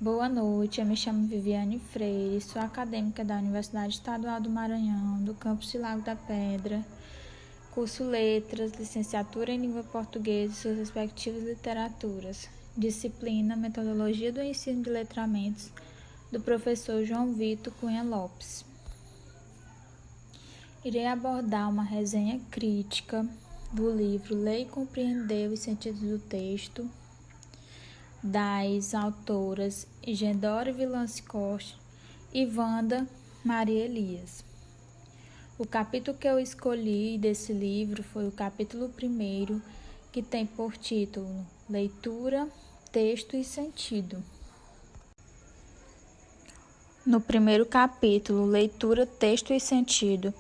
Boa noite, eu me chamo Viviane Freire, sou acadêmica da Universidade Estadual do Maranhão, do campus de Lago da Pedra, curso Letras, licenciatura em Língua Portuguesa e suas respectivas literaturas, disciplina Metodologia do Ensino de Letramentos, do professor João Vitor Cunha Lopes. Irei abordar uma resenha crítica do livro Ler e Compreender os Sentidos do Texto, das autoras Isidora Vilance Costa e Wanda Maria Elias. O capítulo que eu escolhi desse livro foi o capítulo 1, que tem por título Leitura, Texto e Sentido. No primeiro capítulo, Leitura, Texto e Sentido,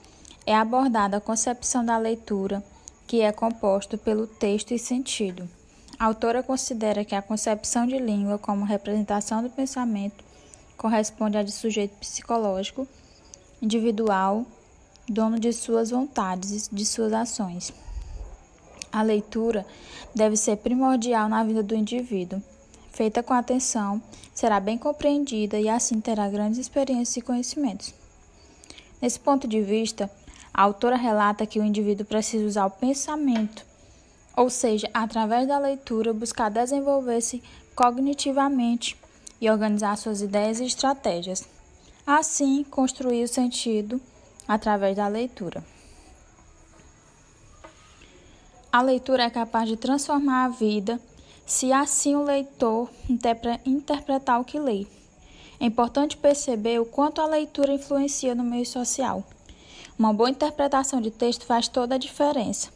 é abordada a concepção da leitura, que é composta pelo texto e sentido. A autora considera que a concepção de língua como representação do pensamento corresponde à de sujeito psicológico, individual, dono de suas vontades e de suas ações. A leitura deve ser primordial na vida do indivíduo. Feita com atenção, será bem compreendida e assim terá grandes experiências e conhecimentos. Nesse ponto de vista, a autora relata que o indivíduo precisa usar o pensamento, ou seja, através da leitura, buscar desenvolver-se cognitivamente e organizar suas ideias e estratégias. Assim, construir o sentido através da leitura. A leitura é capaz de transformar a vida, se assim o leitor interpretar o que lê. É importante perceber o quanto a leitura influencia no meio social. Uma boa interpretação de texto faz toda a diferença.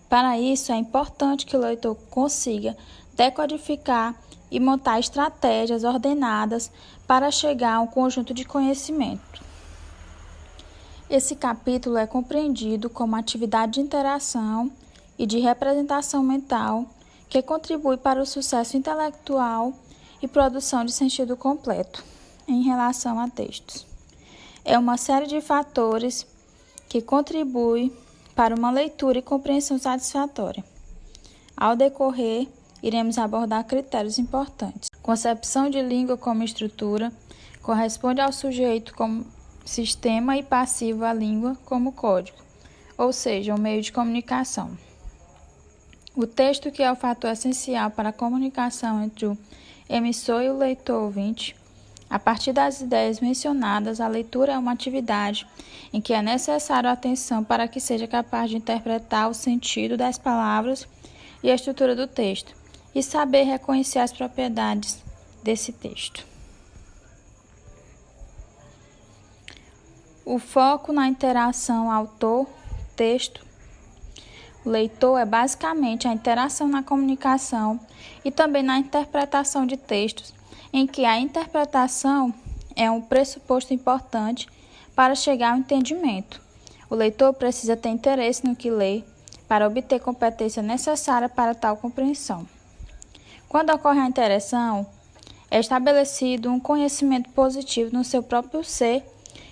Para isso, é importante que o leitor consiga decodificar e montar estratégias ordenadas para chegar a um conjunto de conhecimento. Esse capítulo é compreendido como atividade de interação e de representação mental que contribui para o sucesso intelectual e produção de sentido completo em relação a textos. É uma série de fatores que contribuem para uma leitura e compreensão satisfatória. Ao decorrer, iremos abordar critérios importantes. Concepção de língua como estrutura corresponde ao sujeito como sistema e passivo à língua como código, ou seja, um meio de comunicação. O texto, que é o fator essencial para a comunicação entre o emissor e o leitor ouvinte. A partir das ideias mencionadas, a leitura é uma atividade em que é necessário atenção para que seja capaz de interpretar o sentido das palavras e a estrutura do texto e saber reconhecer as propriedades desse texto. O foco na interação autor-texto. O leitor é basicamente a interação na comunicação e também na interpretação de textos, em que a interpretação é um pressuposto importante para chegar ao entendimento. O leitor precisa ter interesse no que lê para obter competência necessária para tal compreensão. Quando ocorre a interação, é estabelecido um conhecimento positivo no seu próprio ser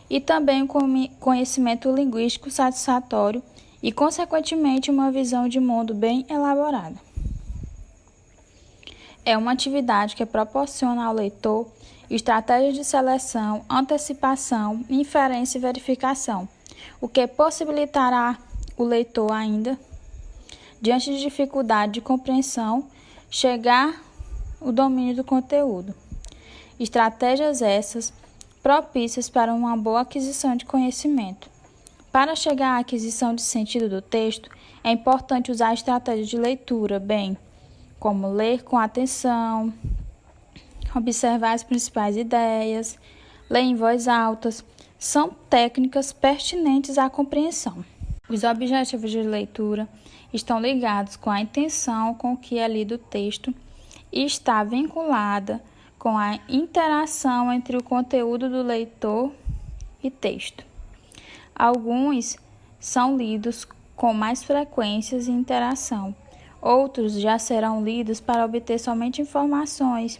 e também um conhecimento linguístico satisfatório e, consequentemente, uma visão de mundo bem elaborada. É uma atividade que proporciona ao leitor estratégias de seleção, antecipação, inferência e verificação, o que possibilitará o leitor ainda, diante de dificuldade de compreensão, chegar ao domínio do conteúdo. Estratégias essas propícias para uma boa aquisição de conhecimento. Para chegar à aquisição de sentido do texto, é importante usar estratégias de leitura, bem como ler com atenção, observar as principais ideias, ler em voz alta, são técnicas pertinentes à compreensão. Os objetivos de leitura estão ligados com a intenção com que é lido o texto e está vinculada com a interação entre o conteúdo do leitor e texto. Alguns são lidos com mais frequências e interação. Outros já serão lidos para obter somente informações.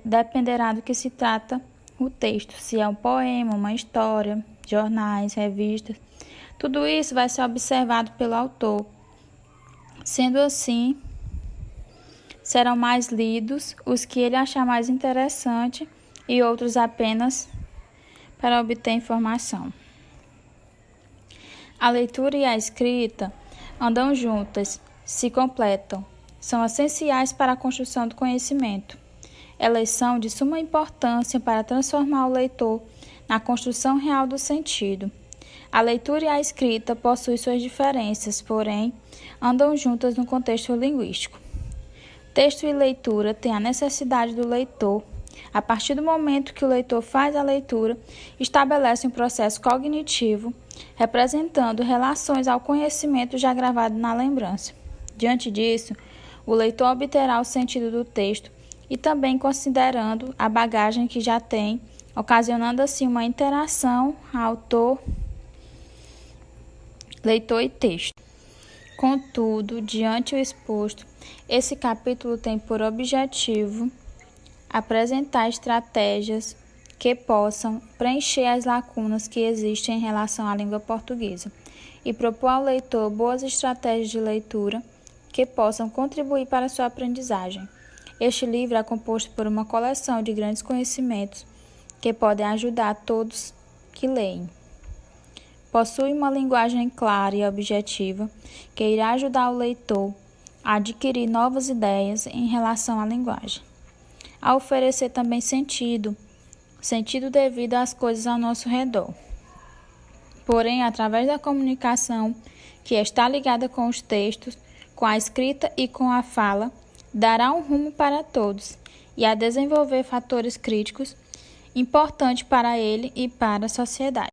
Dependerá do que se trata o texto, se é um poema, uma história, jornais, revistas. Tudo isso vai ser observado pelo autor. Sendo assim, serão mais lidos os que ele achar mais interessante e outros apenas para obter informação. A leitura e a escrita andam juntas, se completam, são essenciais para a construção do conhecimento. Elas são de suma importância para transformar o leitor na construção real do sentido. A leitura e a escrita possuem suas diferenças, porém, andam juntas no contexto linguístico. Texto e leitura têm a necessidade do leitor. A partir do momento que o leitor faz a leitura, estabelece um processo cognitivo, representando relações ao conhecimento já gravado na lembrança. Diante disso, o leitor obterá o sentido do texto e também considerando a bagagem que já tem, ocasionando assim uma interação autor, leitor e texto. Contudo, diante do exposto, esse capítulo tem por objetivo apresentar estratégias que possam preencher as lacunas que existem em relação à língua portuguesa e propor ao leitor boas estratégias de leitura que possam contribuir para a sua aprendizagem. Este livro é composto por uma coleção de grandes conhecimentos que podem ajudar a todos que leem. Possui uma linguagem clara e objetiva que irá ajudar o leitor a adquirir novas ideias em relação à linguagem. A oferecer também sentido devido às coisas ao nosso redor. Porém, através da comunicação que está ligada com os textos, com a escrita e com a fala, dará um rumo para todos e a desenvolver fatores críticos importantes para ele e para a sociedade.